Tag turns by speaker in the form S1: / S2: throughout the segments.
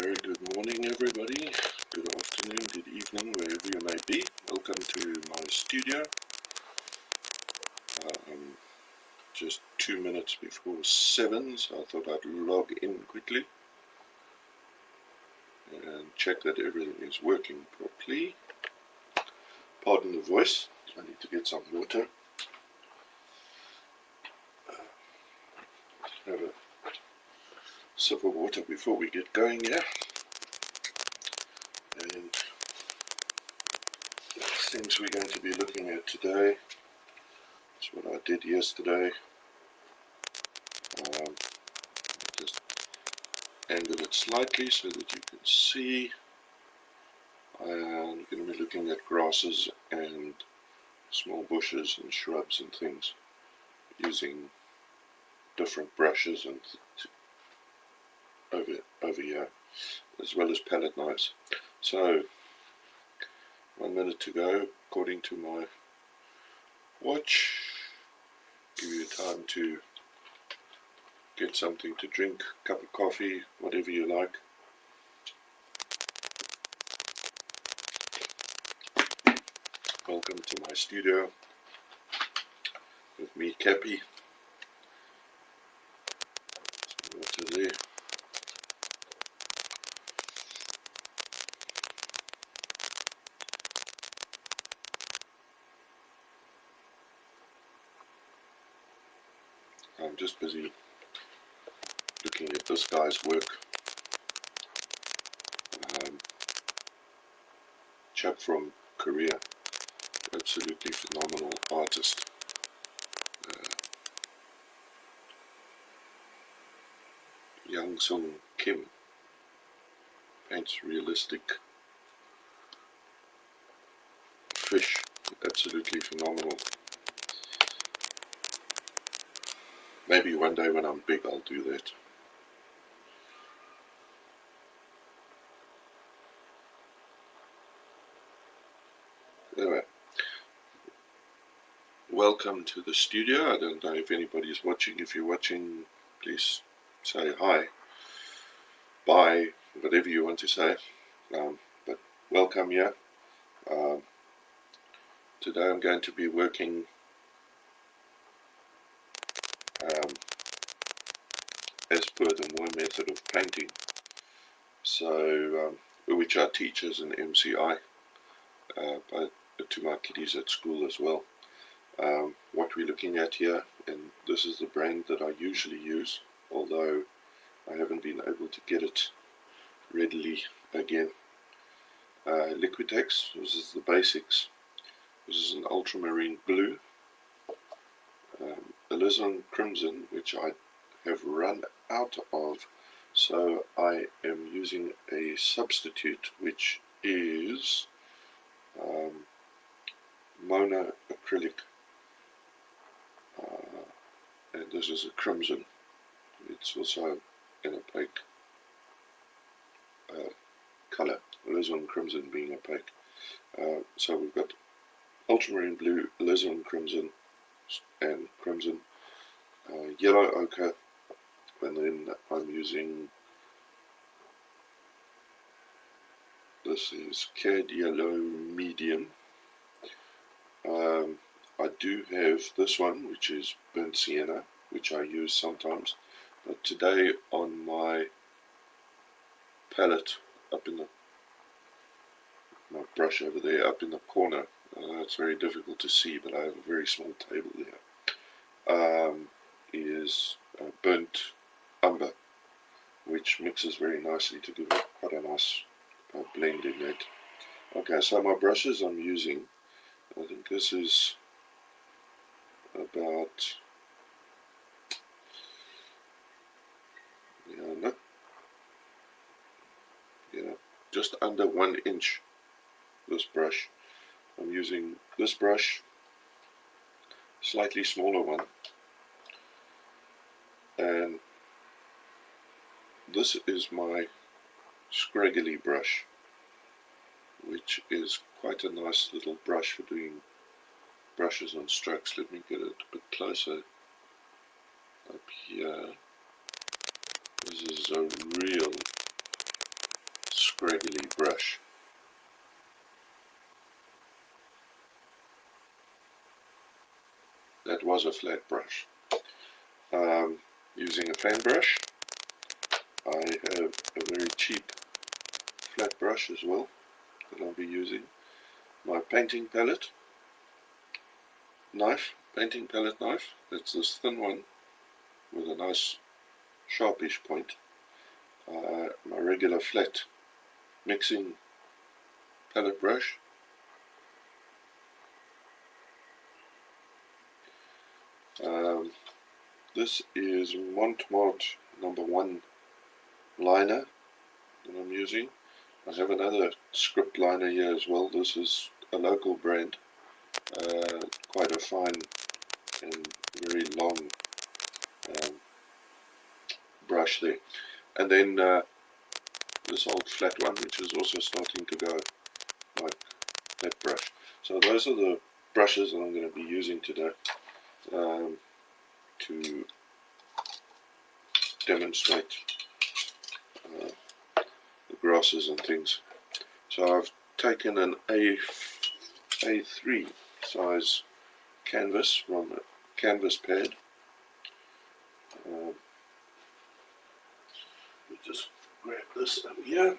S1: Very good morning, everybody. Good afternoon, good evening, wherever you may be. Welcome to my studio. Just 2 minutes before 7, so I thought I'd log in quickly and check that everything is working properly. Pardon the voice, I need to get some water. Have a sip of water before we get going here. And the things we're going to be looking at today is what I did yesterday. Just angle it slightly so that you can see. I'm going to be looking at grasses and small bushes and shrubs and things using different brushes and over here, as well as palette knives. So 1 minute to go according to my watch. Give you time to get something to drink, cup of coffee, whatever you like. Welcome to my studio with me, Cappy. Some water there. I'm just busy looking at this guy's work. Chap from Korea, absolutely phenomenal artist. Young Sung Kim paints realistic fish, absolutely phenomenal. Maybe one day when I'm big I'll do that. Anyway, welcome to the studio. I don't know if anybody's watching. If you're watching, please say hi, bye, whatever you want to say. But welcome here. Today I'm going to be working as per the Moore method of painting, so which I teach as an MCI to my kiddies at school as well. What we're looking at here, and this is the brand that I usually use, although I haven't been able to get it readily again. Liquitex, this is the basics. This is an ultramarine blue, alizarin crimson, which I have run out of, so I am using a substitute, which is mono acrylic, and this is a crimson. It's also an opaque colour, alizarin crimson being opaque. So we've got ultramarine blue, alizarin crimson, and crimson, yellow ochre, and then I'm using, this is cad yellow medium. I do have this one, which is burnt sienna, which I use sometimes, but today on my palette up in my brush over there up in the corner, it's very difficult to see, but I have a very small table there, is burnt umber, which mixes very nicely to give it quite a nice blend in that. Okay, so my brushes I'm using, I think this is about, just under 1 inch, this brush. I'm using this brush, slightly smaller one, and this is my scraggly brush, which is quite a nice little brush for doing brushes and strokes. Let me get it a bit closer up here. This is a real that was a flat brush. Using a fan brush. I have a very cheap flat brush as well that I'll be using. My painting palette knife, that's this thin one with a nice sharpish point. My regular flat mixing palette brush. This is Montmartre #1 liner that I'm using. I have another script liner here as well. This is a local brand, quite a fine and very long brush there. And then this old flat one, which is also starting to go like that brush. So those are the brushes that I'm going to be using today to demonstrate the grasses and things. So I've taken an A3 size canvas from a canvas pad. Let me just grab this over here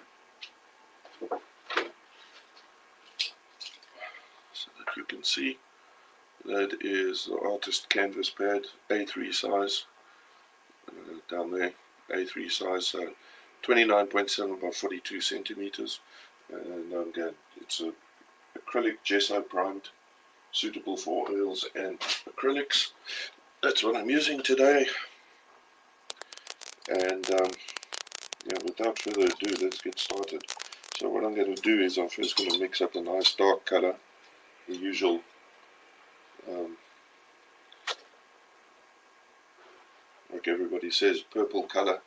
S1: so that you can see. That is the artist canvas pad, A3 size, down there, A3 size, so 29.7 by 42 centimeters, and again, it's a acrylic gesso primed, suitable for oils and acrylics. That's what I'm using today, and yeah, without further ado, let's get started. So what I'm going to do is I'm first going to mix up a nice dark color, the usual like everybody says, purple color.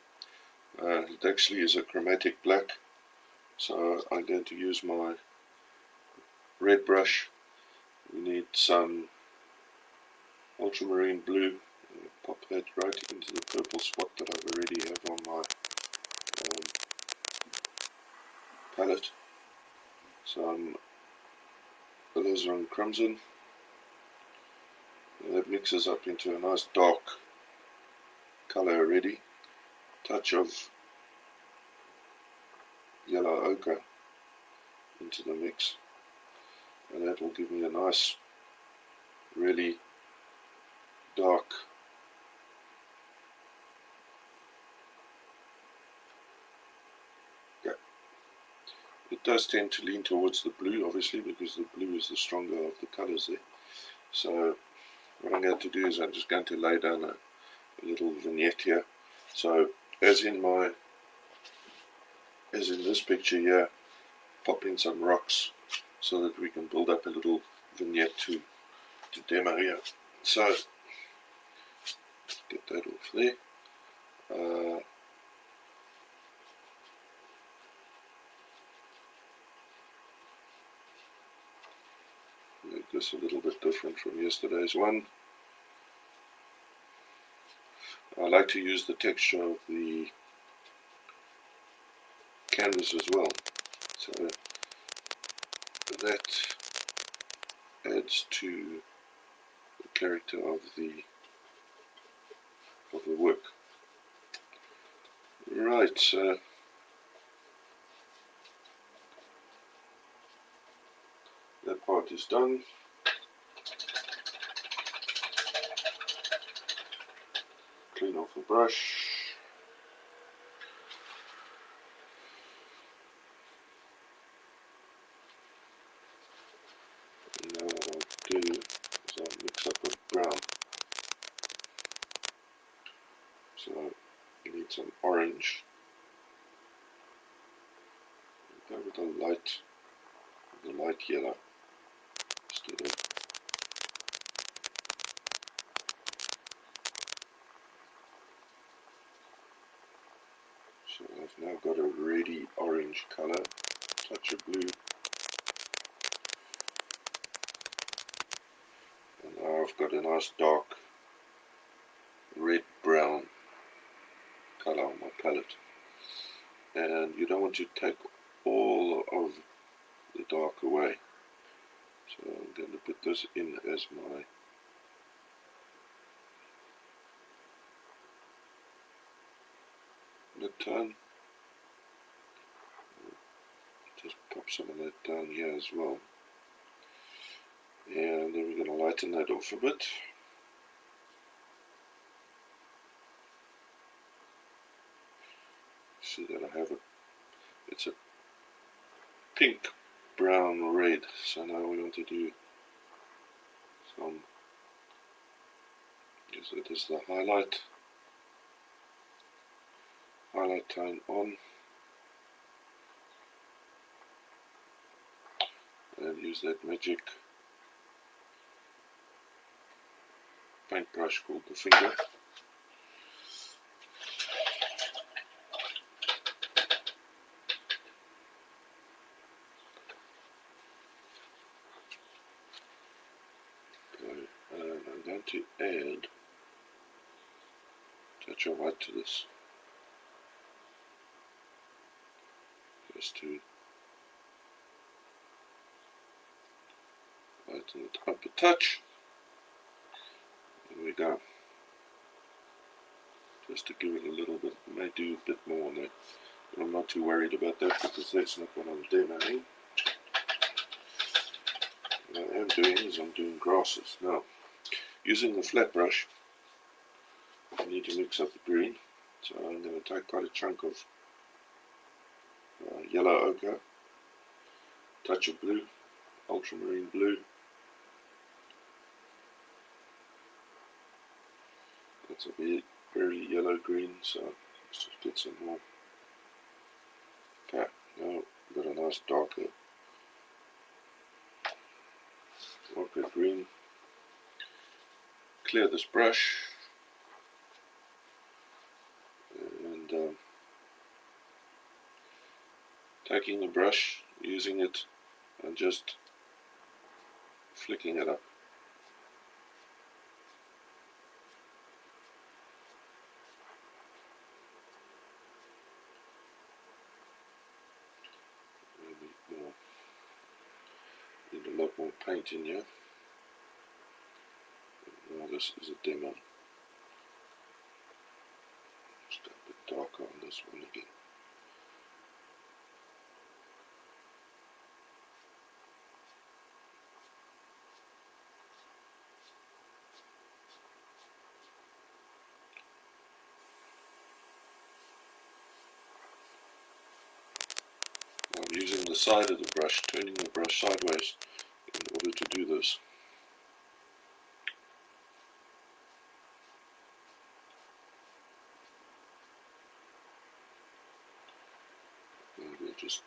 S1: It actually is a chromatic black, so I'm going to use my red brush. We need some ultramarine blue. Pop that right into the purple spot that I already have on my palette. Some alizarin crimson. And that mixes up into a nice dark color already. Touch of yellow ochre into the mix, and that will give me a nice, really dark It does tend to lean towards the blue, obviously, because the blue is the stronger of the colors there. So what I'm going to do is I'm just going to lay down a little vignette here. So as in this picture here, pop in some rocks so that we can build up a little vignette to demo here. So get that off there. Make this a little bit different from yesterday's one. I like to use the texture of the canvas as well, so that adds to the character of the work. Right, so that part is done. Clean off the brush. And now what I'll do is I'll mix up with brown. So you need some orange. Go with the light yellow instead of so I've now got a reddy orange color, touch of blue, and now I've got a nice dark red brown color on my palette. And you don't want to take all of the dark away, so I'm going to put this in as my mid-tone. Just pop some of that down here as well. And then we're going to lighten that off a bit. See that I have it's a pink, brown, red. So now we want to do some, yes, it is the highlight tone on, and use that magic paintbrush called the finger. And I'm going to add a touch of white to this, just to lighten it up a touch. There we go. Just to give it a little bit, I may do a bit more on that, but I'm not too worried about that because that's not what I'm demoing. What I am doing is I'm doing grasses. Now, using the flat brush, I need to mix up the green, so I'm going to take quite a chunk of yellow ochre, touch of blue, ultramarine blue. That's a bit very yellow green, so let's just get some more. Okay, now we've got a nice darker green. Clear this brush and taking the brush, using it and just flicking it up. Need a lot more paint in here. Now this is a demo. Just a bit darker on this one again. I'm using the side of the brush, turning the brush sideways in order to do this. And we'll just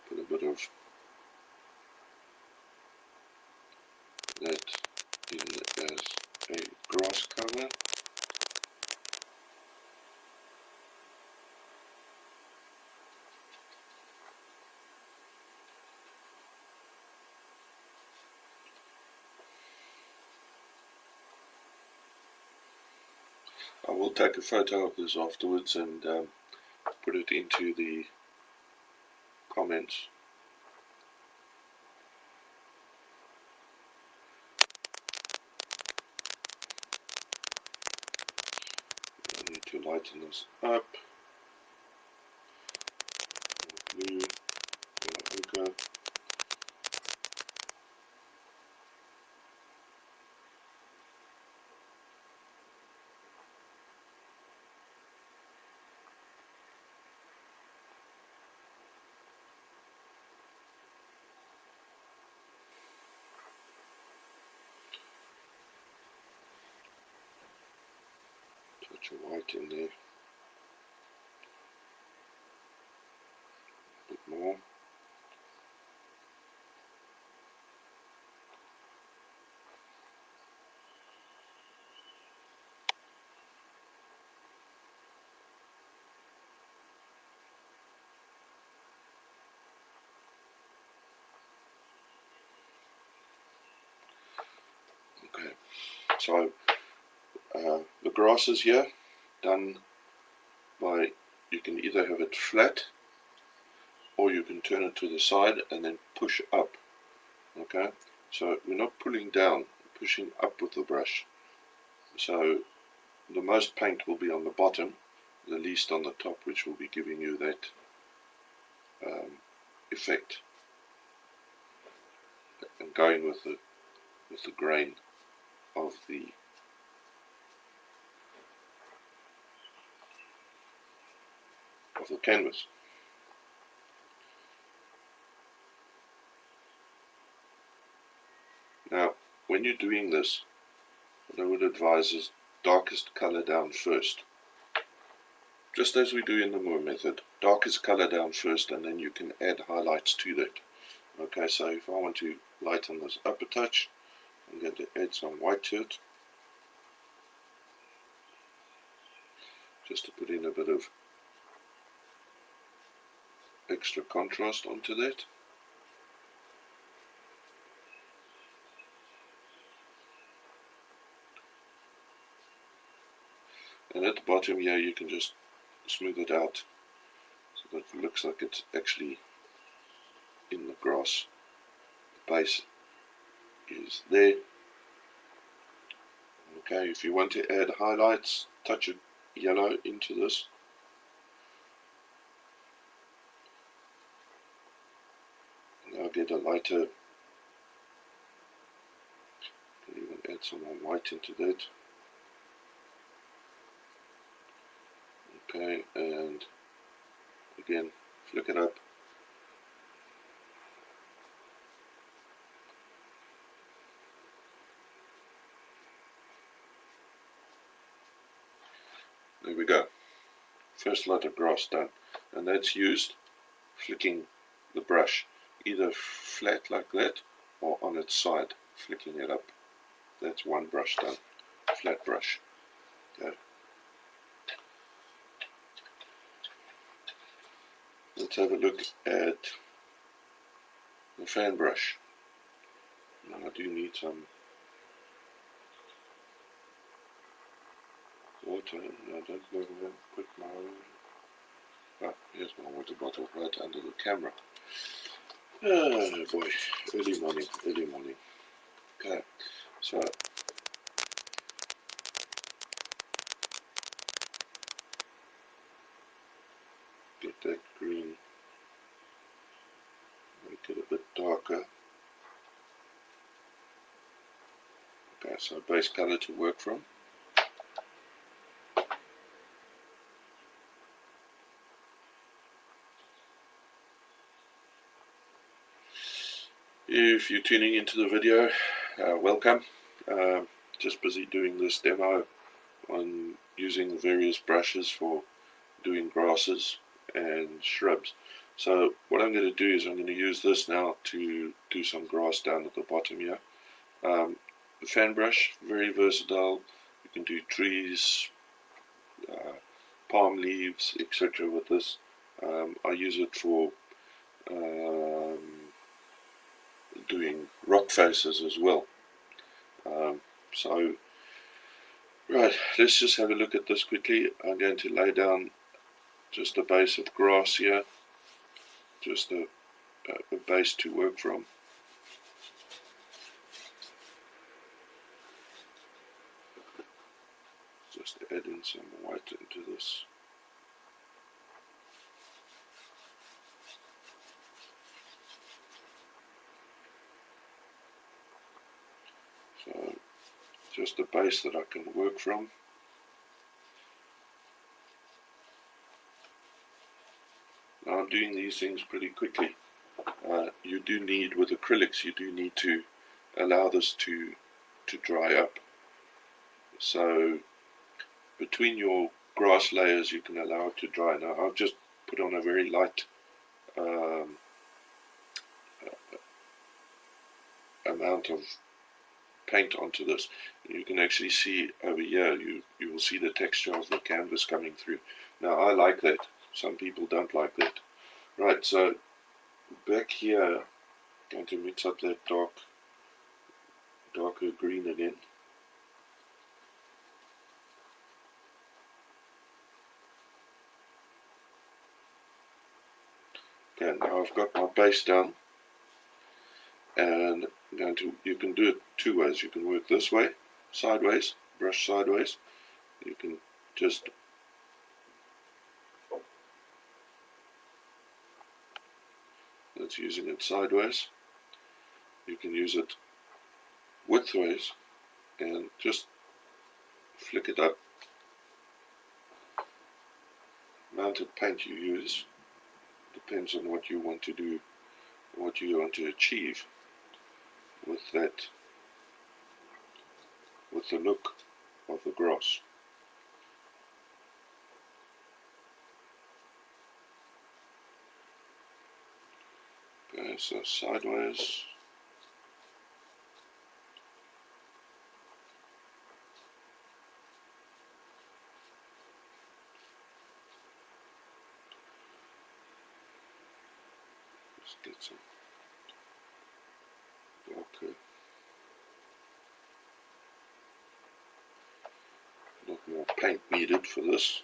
S1: put a bit of that in as a grass cover. I will take a photo of this afterwards and put it into the comments. I need to lighten this up. Blue, yellow ochre. Touch of white in there. A bit more. Okay, so the grasses here, done by, you can either have it flat or you can turn it to the side and then push up. Okay, so we're not pulling down, we're pushing up with the brush. So the most paint will be on the bottom the least on the top, which will be giving you that effect, and going with the grain of the canvas. Now, when you're doing this, what I would advise is darkest color down first. Just as we do in the Moore method, darkest color down first, and then you can add highlights to that. Okay, so if I want to lighten this up a touch, I'm going to add some white to it, just to put in a bit of extra contrast onto that. And at the bottom here, you can just smooth it out so that it looks like it's actually in the grass. The base is there. Okay, if you want to add highlights, touch of yellow into this. Now get a lighter, you can even add some more white into that. Okay, and again, flick it up. There we go. First lot of grass done. And that's used flicking the brush, either flat like that or on its side, flicking it up. That's one brush done. Flat brush. Okay. Let's have a look at the fan brush. Now I do need some water. I don't know where to put my... Ah, here's my water bottle right under the camera. Oh boy, early morning. Okay, so get that green, make it a bit darker. Okay, so base color to work from. If you're tuning into the video, welcome. Just busy doing this demo on using the various brushes for doing grasses and shrubs. So what I'm going to do is I'm going to use this now to do some grass down at the bottom here. The fan brush, very versatile. You can do trees, palm leaves, etc. with this. I use it for doing rock faces as well. So, right, let's just have a look at this quickly. I'm going to lay down just a base of grass here, just a base to work from. Just add in some white into this. So, just a base that I can work from. Now I'm doing these things pretty quickly. You do need, with acrylics, you do need to allow this to dry up. So between your grass layers you can allow it to dry. Now I've just put on a very light amount of paint onto this. You can actually see over here, you will see the texture of the canvas coming through. Now I like that, some people don't like that. Right, so back here, I'm going to mix up that darker green again. Okay, now I've got my base down, and I'm going to, you can do it two ways. You can work this way, sideways, brush sideways. You can just that's using it sideways. You can use it widthways and just flick it up. Amount of paint you use depends on what you want to do, what you want to achieve with that, with the look of the grass. Okay, so sideways. Let's get some darker. A lot more paint needed for this.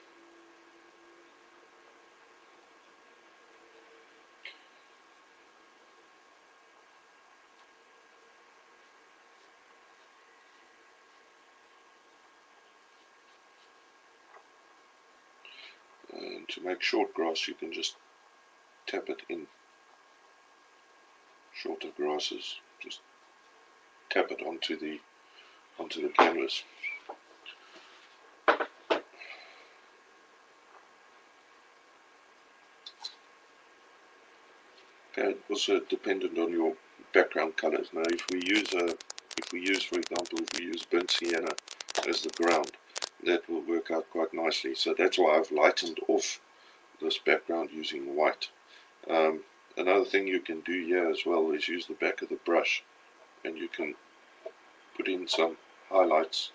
S1: And to make short grass, you can just tap it in. Shorter grasses, just tap it onto the canvas. Okay, also dependent on your background colors. Now, if we use, for example, burnt sienna as the ground, that will work out quite nicely. So that's why I've lightened off this background using white. Another thing you can do here as well is use the back of the brush, and you can put in some highlights,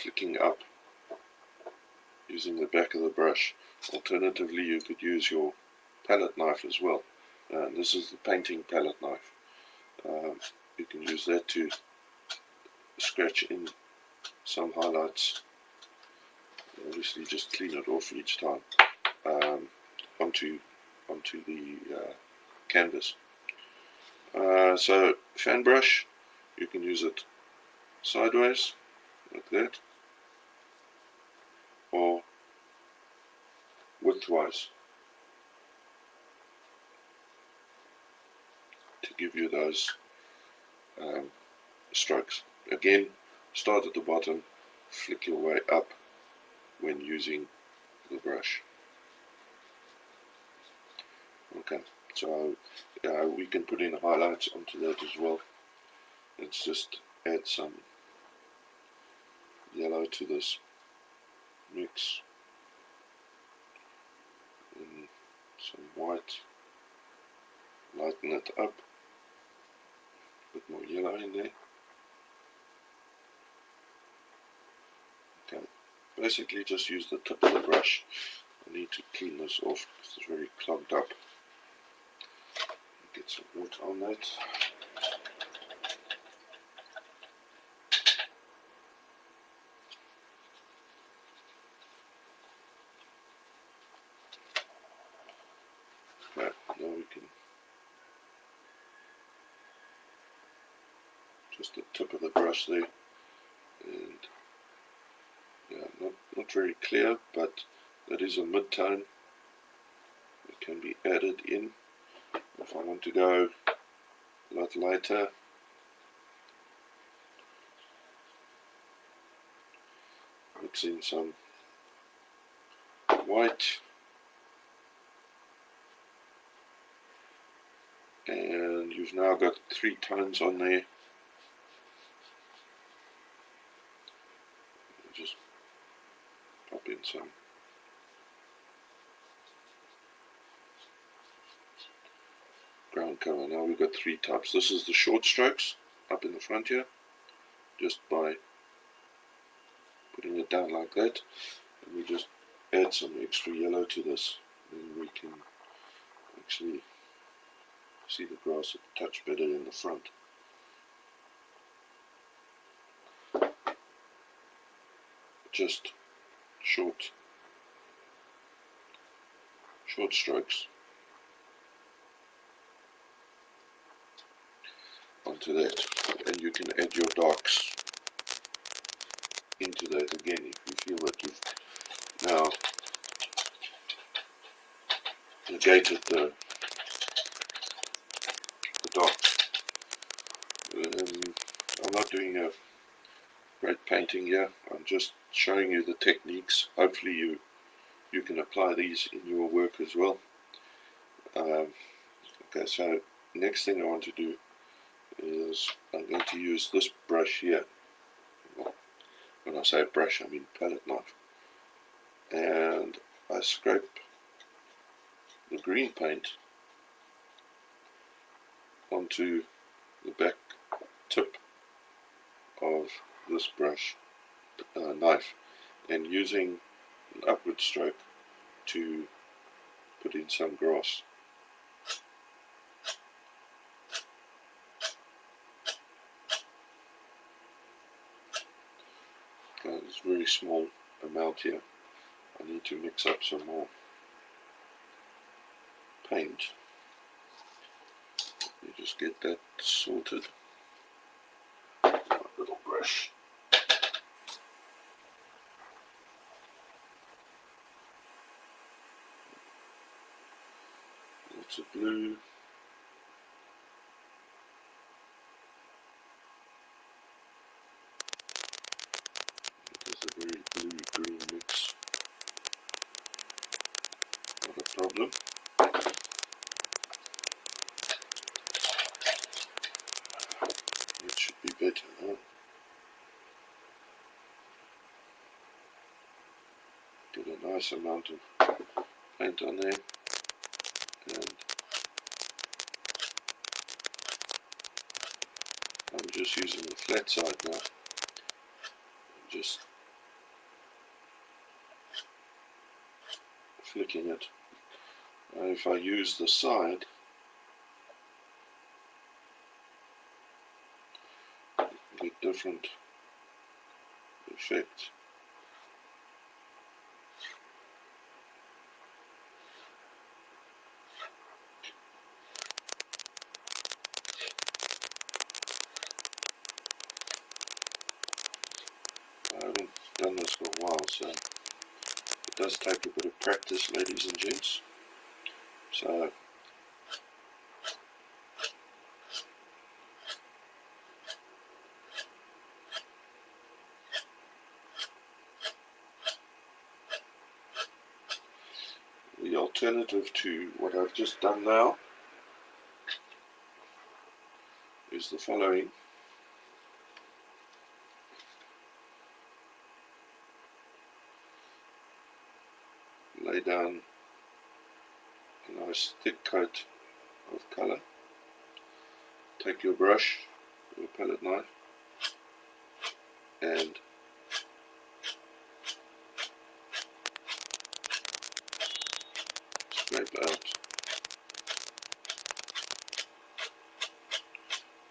S1: flicking up using the back of the brush. Alternatively, you could use your palette knife as well. This is the painting palette knife. You can use that to scratch in some highlights. Obviously, just clean it off each time onto the canvas. So fan brush, you can use it sideways like that, or widthwise to give you those strokes. Again, start at the bottom, flick your way up when using the brush. Okay, so we can put in highlights onto that as well. Let's just add some yellow to this mix and some white, lighten it up, put more yellow in there. Okay, basically just use the tip of the brush. I need to clean this off because it's very clogged up. Get some water on that. Right, now we can just the tip of the brush there, and yeah, not very clear, but that is a mid-tone. It can be added in if I want to go a lot lighter. Mix in some white, and you've now got 3 tones on there. Just pop in some ground color. Now we've got 3 types. This is the short strokes up in the front here, just by putting it down like that, and we just add some extra yellow to this, then we can actually see the grass a touch better in the front. Just short strokes onto that, and you can add your darks into that again if you feel that you've now negated great painting here. I'm just showing you the techniques. Hopefully you can apply these in your work as well. Okay, so next thing I want to do is I'm going to use this brush here. Well, when I say brush, I mean palette knife. And I scrape the green paint onto the back tip of this brush knife, and using an upward stroke to put in some grass. There's a very small amount here. I need to mix up some more paint. You just get that sorted. My little brush. Lots of blue. There's a very blue-green mix. Not a problem. It should be better now. Get a nice amount of paint on there, and I'm just using the flat side now. Just flicking it. If I use the side, I get different effects. I haven't done this for a while, so it does take a bit of practice, ladies and gents. So the alternative to what I've just done now is the following. Lay down a nice thick coat of colour. Take your brush, your palette knife, and scrape out.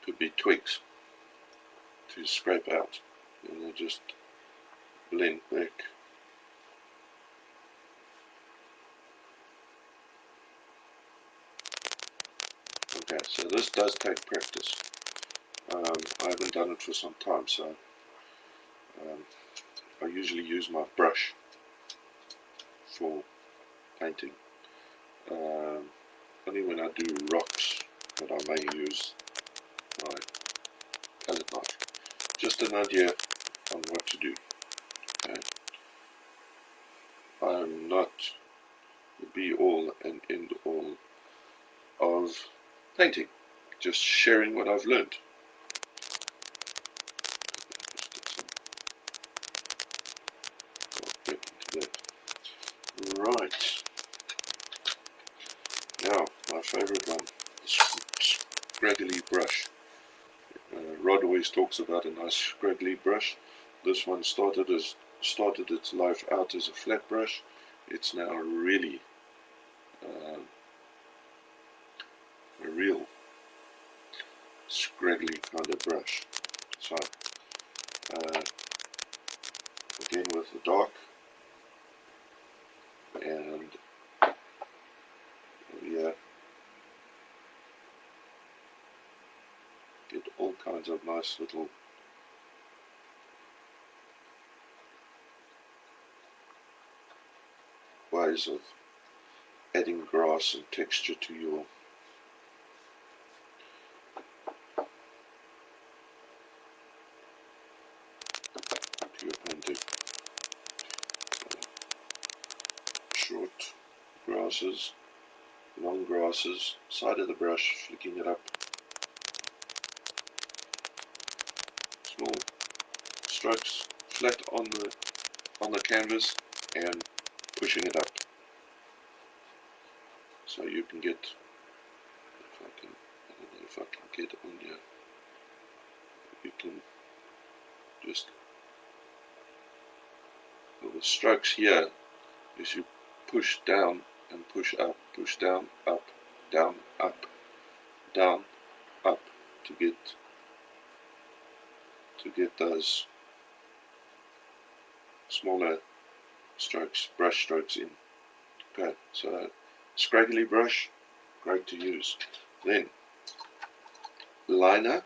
S1: Could be twigs to scrape out, and they just blend back. Okay, so this does take practice. I haven't done it for some time, so I usually use my brush for painting. Only when I do rocks that I may use my palette knife. Just an idea on what to do. Okay. I'm not the be all and end all of painting, just sharing what I've learned. Right, now my favourite one, scraggly brush. Rod always talks about a nice scraggly brush. This one started its life out as a flat brush. It's now really a real scraggly kind of brush. So again with the dark, and yeah, get all kinds of nice little ways of adding grass and texture to your short grasses, long grasses, side of the brush, flicking it up, small strokes flat on the canvas and pushing it up, so you can get, I don't know if I can get on here, you can just, well, the strokes here is you push down and push up, push down, up, down, up, down, up, to get those smaller strokes, brush strokes in. Okay, so scraggly brush, great to use. Then liner,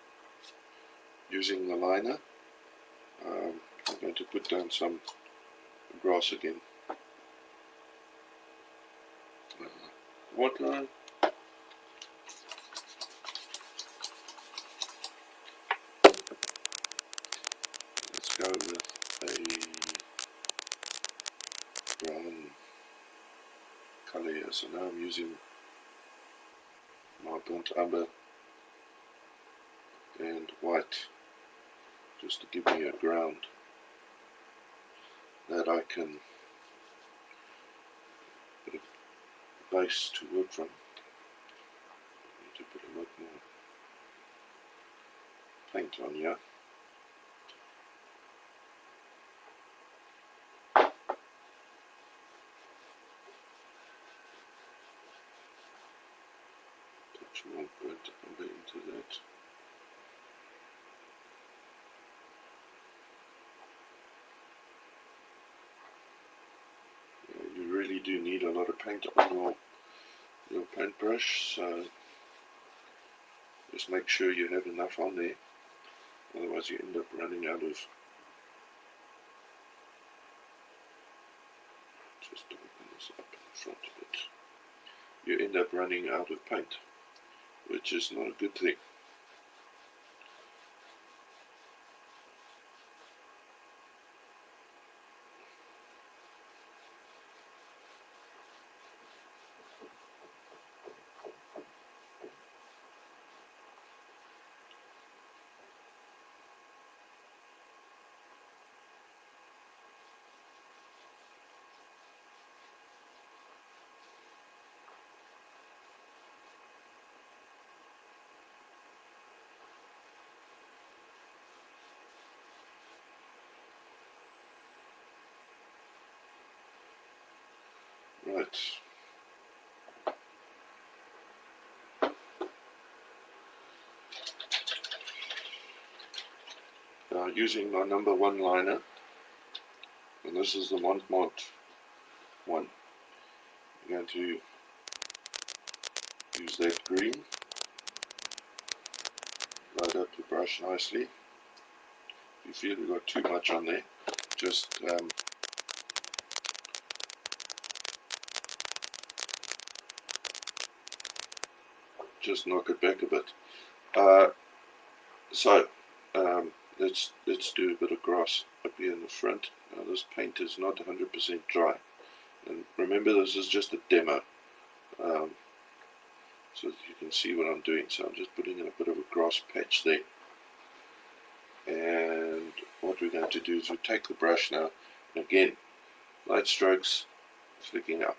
S1: using the liner, I'm going to put down some grass again. Water, let's go with a brown colour here. So now I'm using my burnt umber and white, just to give me a ground that I can put a base to work from. I need to put a lot more paint on here. Touch more burnt umber into that. You really do need a lot of paint on your paintbrush, so just make sure you have enough on there, otherwise you end up running out of, just open this up in front of it, you end up running out of paint, which is not a good thing. Right. Now using my number 1 liner, and this is the Montmont one, I'm going to use that green, load up the brush nicely. If you feel you've got too much on there, just knock it back a bit. Let's do a bit of grass up here in the front. Now this paint is not 100% dry, and remember this is just a demo, so that you can see what I'm doing. So I'm just putting in a bit of a grass patch there, and what we're going to do is we take the brush now, and again, light strokes, flicking up.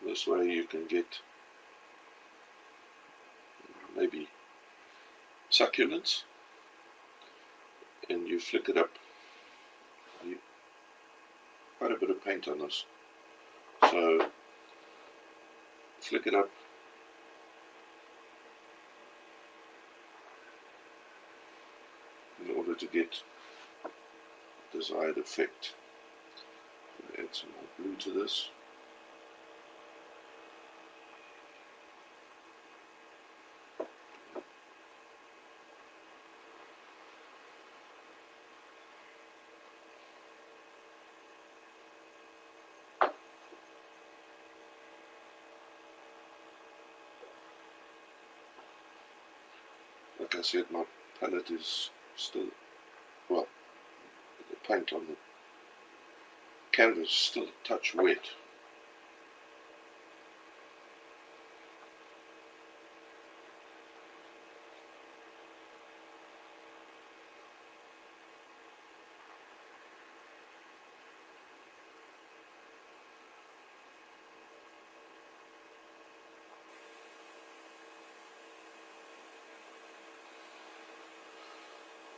S1: This way you can get maybe succulents, and you flick it up. Quite a bit of paint on this, so flick it up, in order to get the desired effect. Add some more blue to this. Like I said, my palette is still, well, the paint on the canvas is still a touch wet.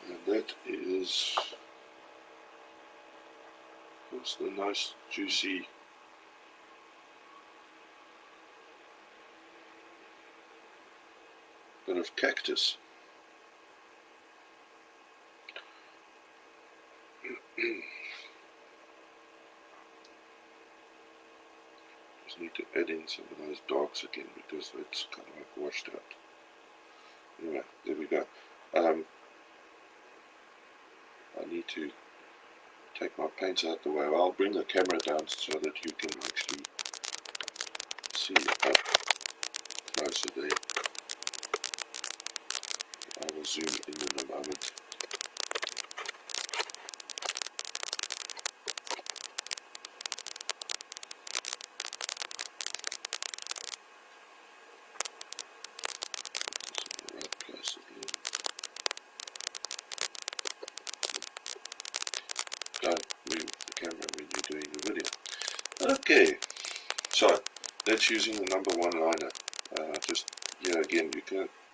S1: And that is the nice juicy bit of cactus. Just need to add in some of those darks again because it's kind of like washed out. Anyway, there we go. I need to take my paints out the way. I'll bring the camera down so that you can actually see up closer there. I will zoom in a moment. Right place again. Don't move the camera when you're doing the video. Okay, so that's using the number 1 liner. Just here again,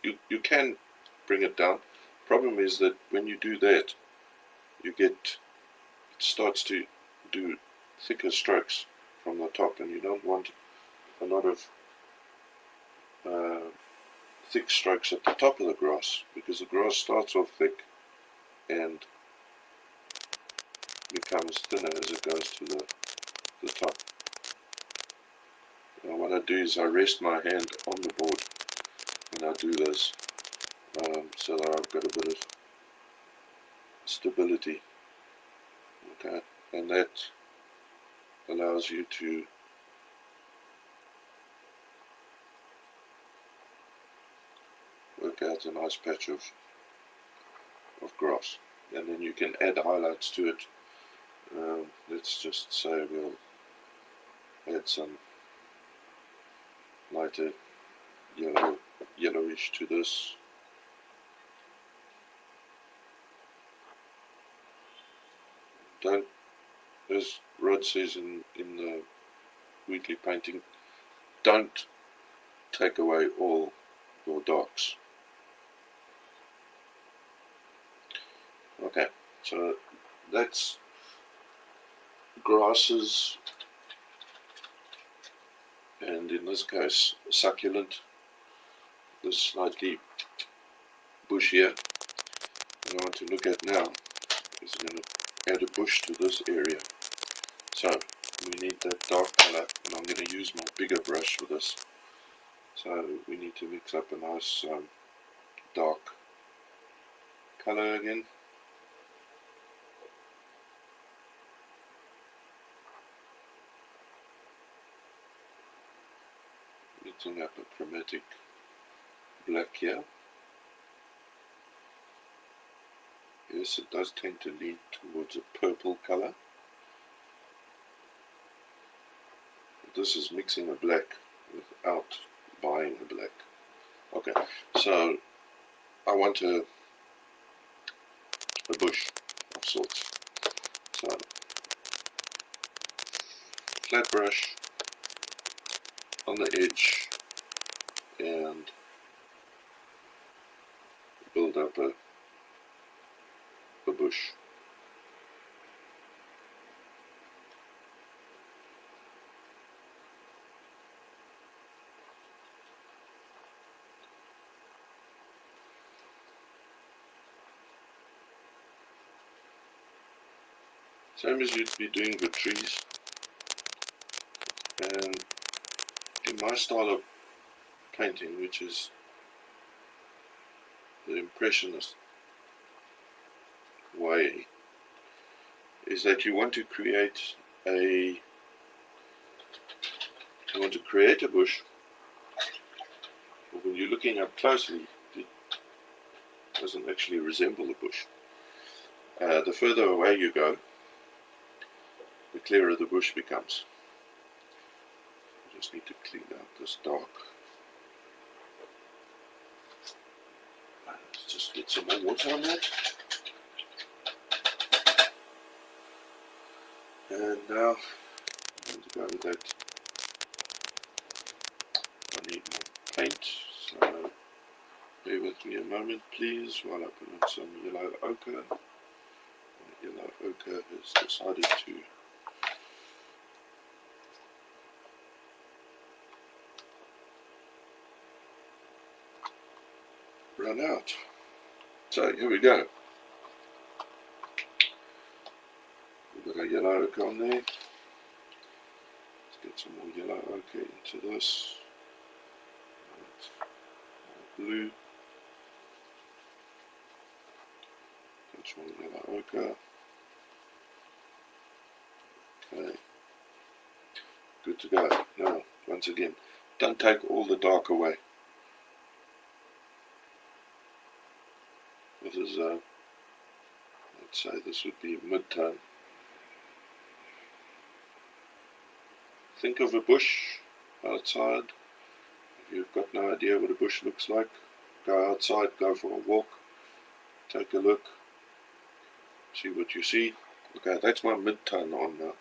S1: you can bring it down. Problem is that when you do that, it starts to do thicker strokes from the top, and you don't want a lot of thick strokes at the top of the grass, because the grass starts off thick and becomes thinner as it goes to the top. Now what I do is I rest my hand on the board when I do this, so that I've got a bit of stability. Okay, and that allows you to work out a nice patch of grass, and then you can add highlights to it. Let's just say we'll add some lighter yellowish to this. Don't, as Rod says in the weekly painting, don't take away all your darks. Okay, so that's grasses, and in this case succulent. This slightly bushier. What I want to look at now is I'm going to add a bush to this area. So we need that dark color, and I'm going to use my bigger brush for this. So we need to mix up a nice dark color again. Mixing up a chromatic black here. Yes, it does tend to lean towards a purple color. This is mixing a black without buying a black. Okay, so I want a bush of sorts. So flat brush on the edge and build up a bush. Same as you'd be doing with trees. And in my style of painting, which is the Impressionist way, is that you want to create a bush, but when you're looking up closely, it doesn't actually resemble a bush. The further away you go, the clearer the bush becomes. I just need to clean out this dark. Let's just get some more water on that. And now I'm going to go with that. I need more paint, so bear with me a moment please while I put in some yellow ochre. The yellow ochre has decided to run out. So here we go. We've got our yellow ochre on there. Let's get some more yellow ochre into this. Blue. Much more yellow ochre. Okay. Good to go. Now, once again, don't take all the dark away. This is let's say this would be mid-tone. Think of a bush outside. If you've got no idea what a bush looks like, go outside, go for a walk, take a look, see what you see. Okay, that's my mid-tone on now.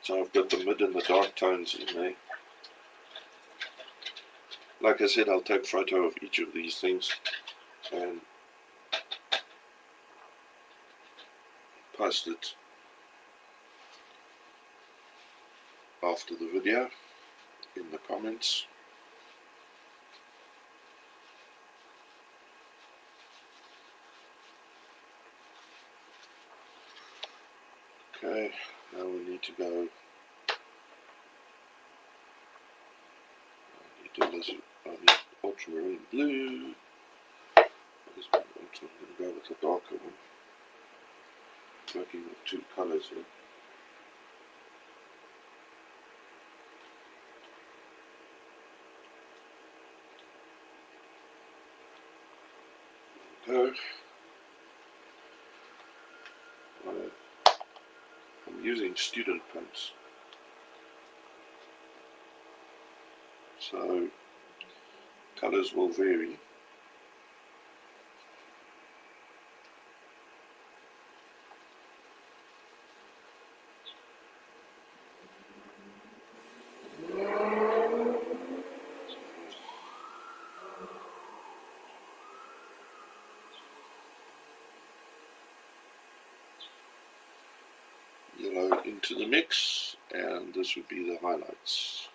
S1: So I've got the mid and the dark tones in there. Like I said, I'll take a photo of each of these things and post it after the video in the comments. Okay, now we need to go. I need ultramarine blue. I'm going to go with the darker one. Working with two colours here. Go. I'm using student prints, so colours will vary. Yellow into the mix, and this would be the highlights.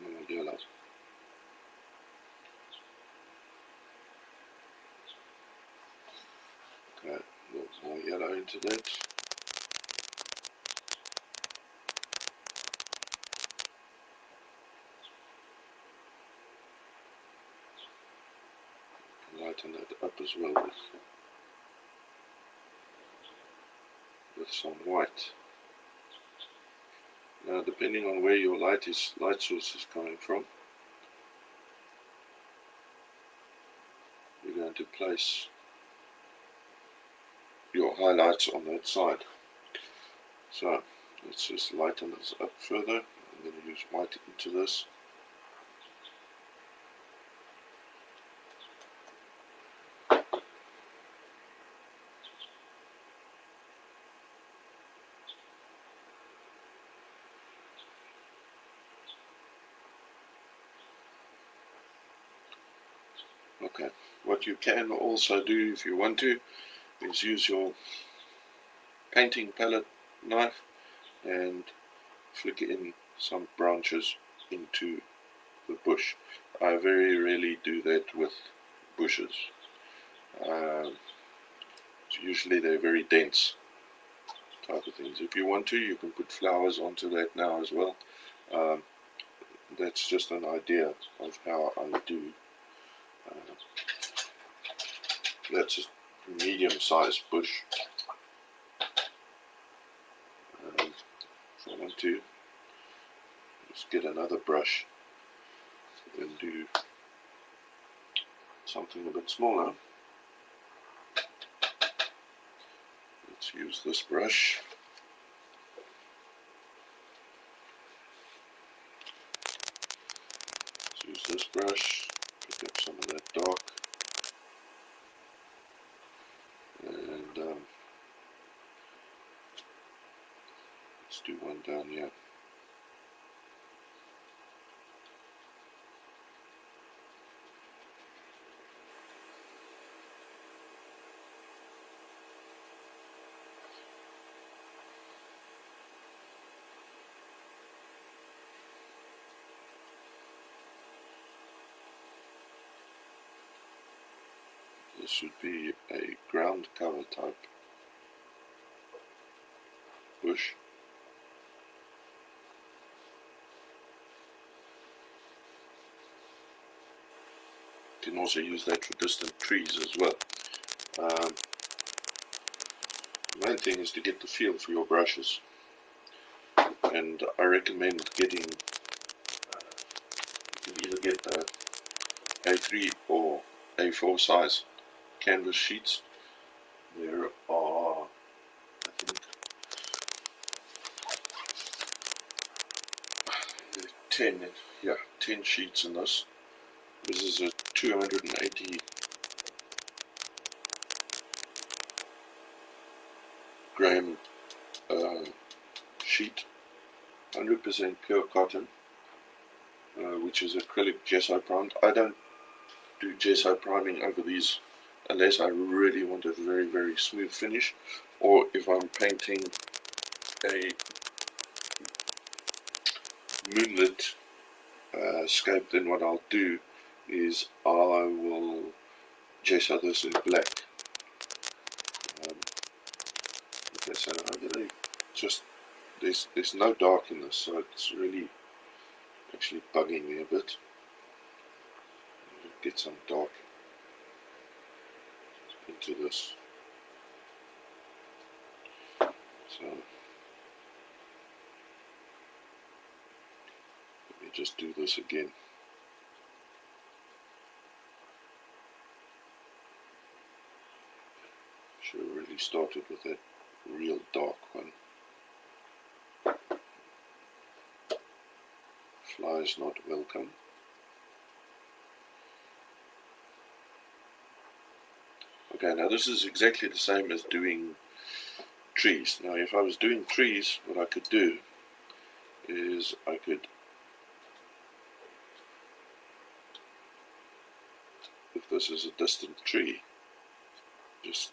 S1: More yellow. Okay, a little more yellow into that. Lighten that up as well with some white. Now, depending on where your light source is coming from, you're going to place your highlights on that side. So let's just lighten this up further. I'm going to use white into this. Okay, what you can also do if you want to is use your painting palette knife and flick in some branches into the bush. I very rarely do that with bushes. Usually they're very dense type of things. If you want to, you can put flowers onto that now as well. That's just an idea of how I do. That's a medium-sized bush. If I want to, just get another brush and do something a bit smaller. Let's use this brush. Let's use this brush, pick up some of that dark, and let's do one down here. This should be a ground cover type bush. You can also use that for distant trees as well. The main thing is to get the feel for your brushes, and I recommend getting, you can either get the A3 or A4 size canvas sheets. There are, I think, 10 sheets in this. This is a 280 gram sheet, 100% pure cotton, which is acrylic gesso primed. I don't do gesso priming over these unless I really want a very, very smooth finish, or if I'm painting a moonlit scape, then what I'll do is I will gesso this in black. Okay, so I'm gonna just, there's no dark in this, so it's really actually bugging me a bit. Get some dark into this. So let me just do this again. Should have really started with that real dark one. Flies not welcome. Okay, now this is exactly the same as doing trees. Now if I was doing trees, what I could do is I could, if this is a distant tree, just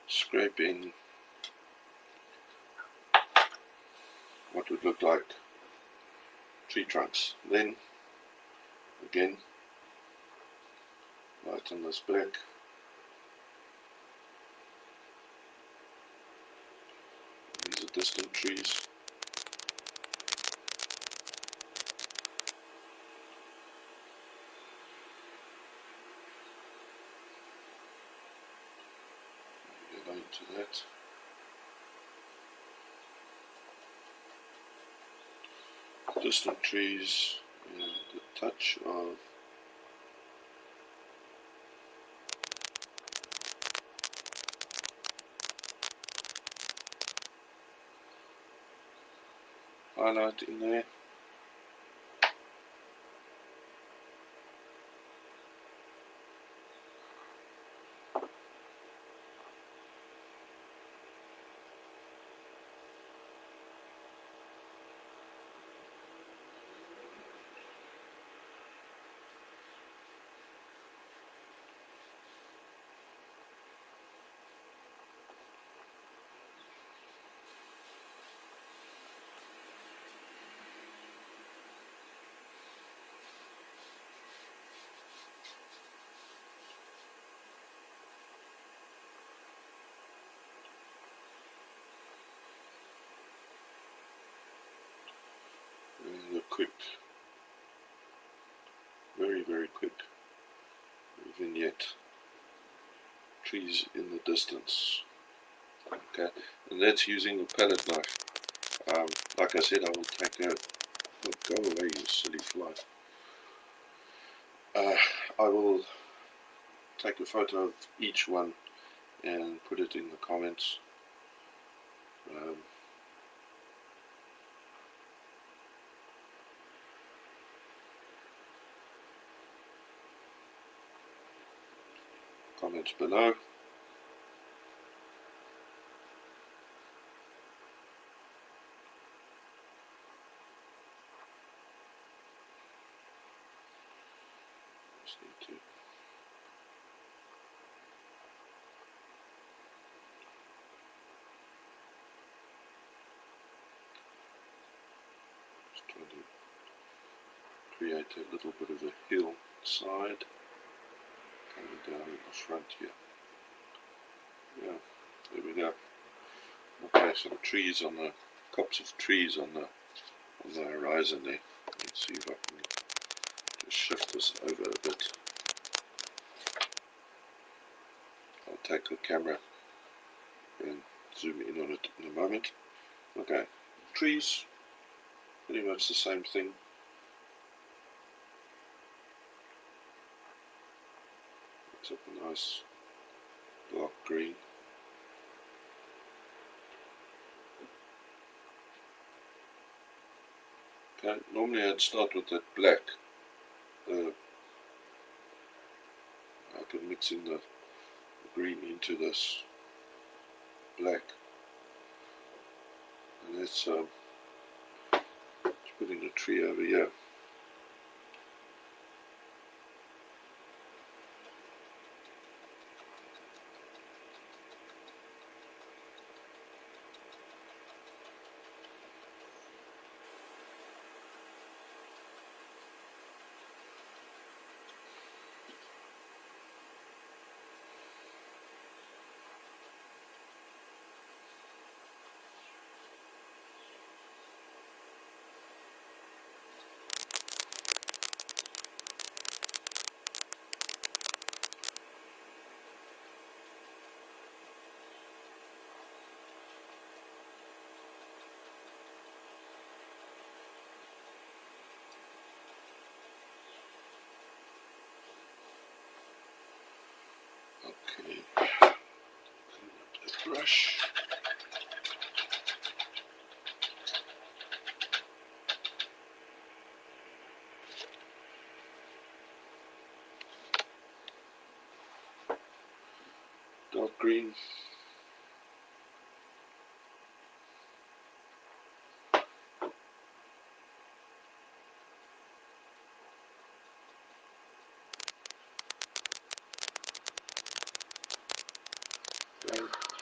S1: scrape in what would look like tree trunks. Then again, lighten this back. These are distant trees. Get into that. Distant trees and a touch of highlight in there. And a quick, very, very quick vignette. Trees in the distance. Okay, and that's using a palette knife. Like I said, I will take a, oh, go away you silly fly. I will take a photo of each one and put it in the comments. Comments below. Just need to trying to create a little bit of a hillside coming down in the front here. Yeah, there we go. Okay, some trees on the copse of trees on the horizon there. Let's see if I can just shift this over a bit. I'll take the camera and zoom in on it in a moment. Okay, trees, pretty much the same thing. Looks like a nice dark green. Okay, normally I'd start with that black. I can mix in the green into this black. And let's put in a tree over here. Okay, clean up the brush. Dark green.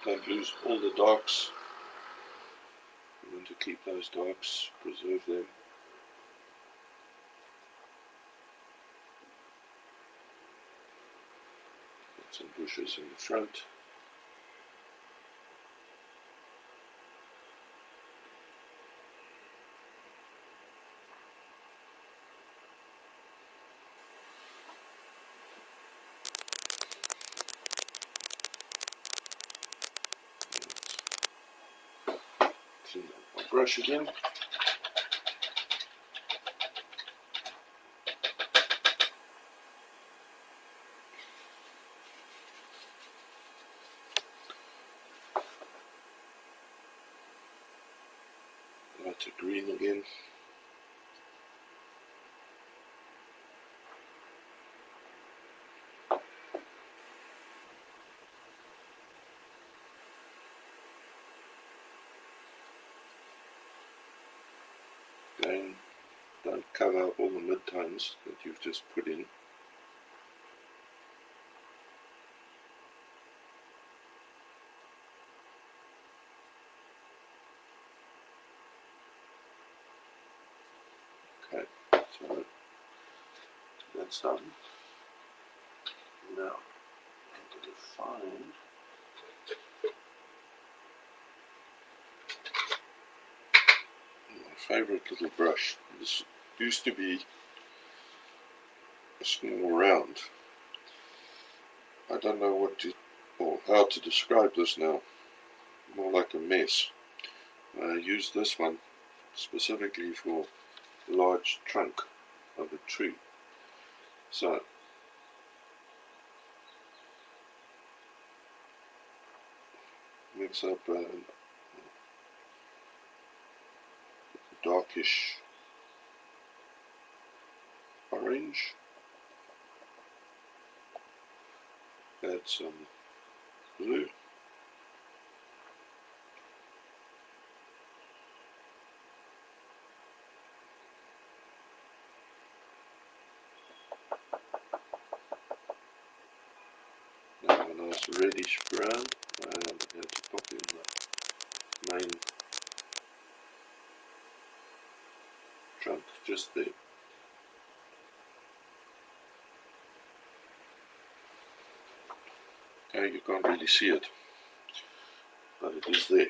S1: Don't lose all the darks. You want to keep those darks, preserve them. Got some bushes in the front. Clean up my brush again. Lighter green again. Again, don't cover all the midtones that you've just put in. Okay, so that's done. Now, I'm going to find my favourite little brush. This used to be a small round. I don't know what to or how to describe this now. More like a mess. I use this one specifically for a large trunk of a tree. So mix up a darkish orange, add some blue, now a nice reddish brown, and I'm going to pop in the main trunk just there. Okay, you can't really see it, but it is there.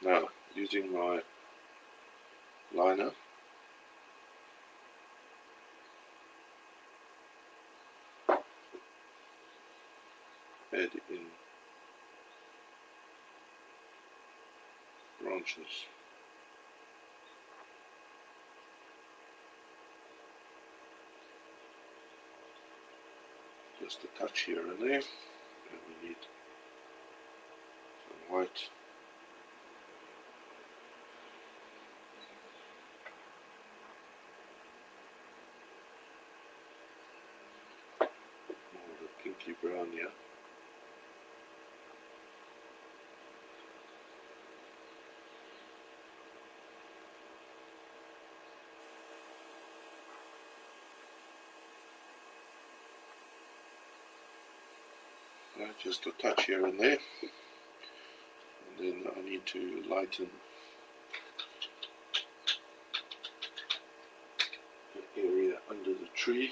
S1: Now, using my liner, add in branches. Just a touch here and there, and we need some white. More of a pinky brown here. Just a touch here and there, and then I need to lighten the area under the tree.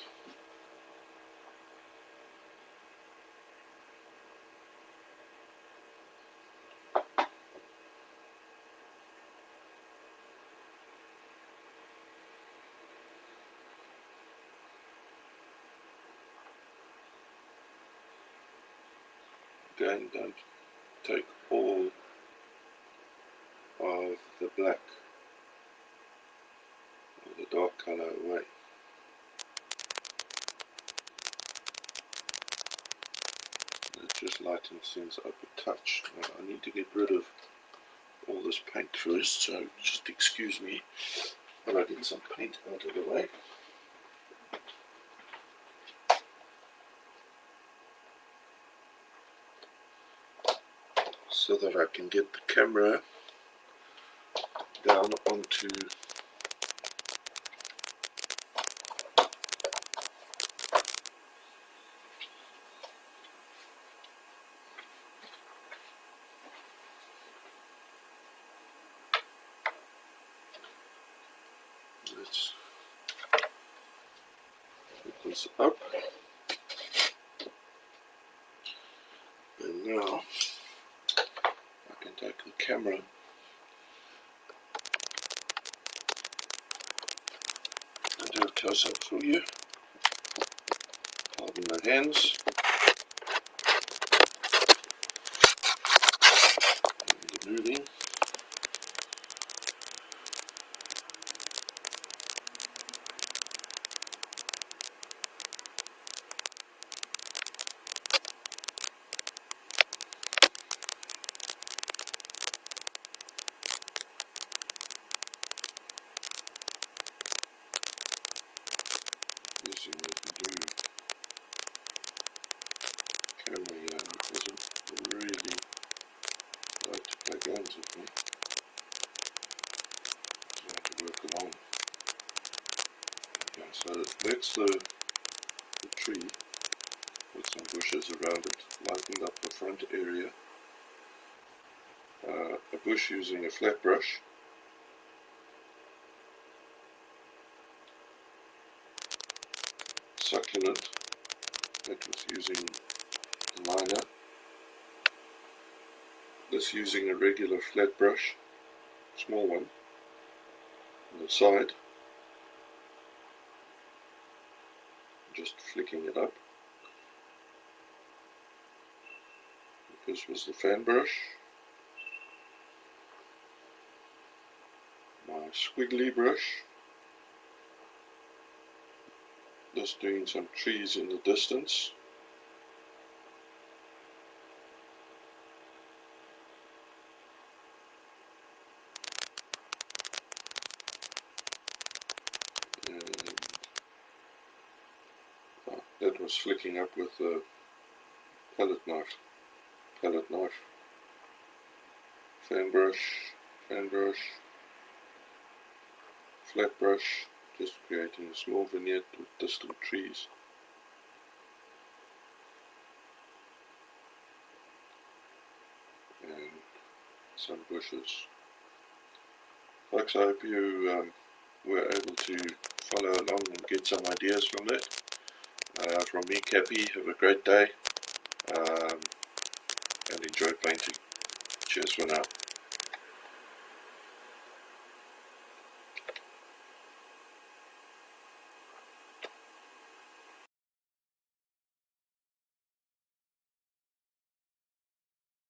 S1: Again, don't take all of the black or the dark colour away. It just lightens things up a touch. Now, I need to get rid of all this paint first, so just excuse me while I get some paint out of the way. So that I can get the camera down onto let's put this up, and now I can take the camera and do a close-up for you. Pardon my hands. And the moving. Using the blue camera here, it doesn't really like to play games with me, so I have to work along. Okay, so that's the tree with some bushes around it, lightened up the front area. A bush using a flat brush. Succulent, that was using a liner. This using a regular flat brush, small one, on the side. Just flicking it up. This was the fan brush. My squiggly brush. Just doing some trees in the distance. That was flicking up with a palette knife, fan brush, flat brush, just creating a small vignette with distant trees. And some bushes. Folks, I hope you were able to follow along and get some ideas from that. From me, Cappy, have a great day and enjoy painting. Cheers for now.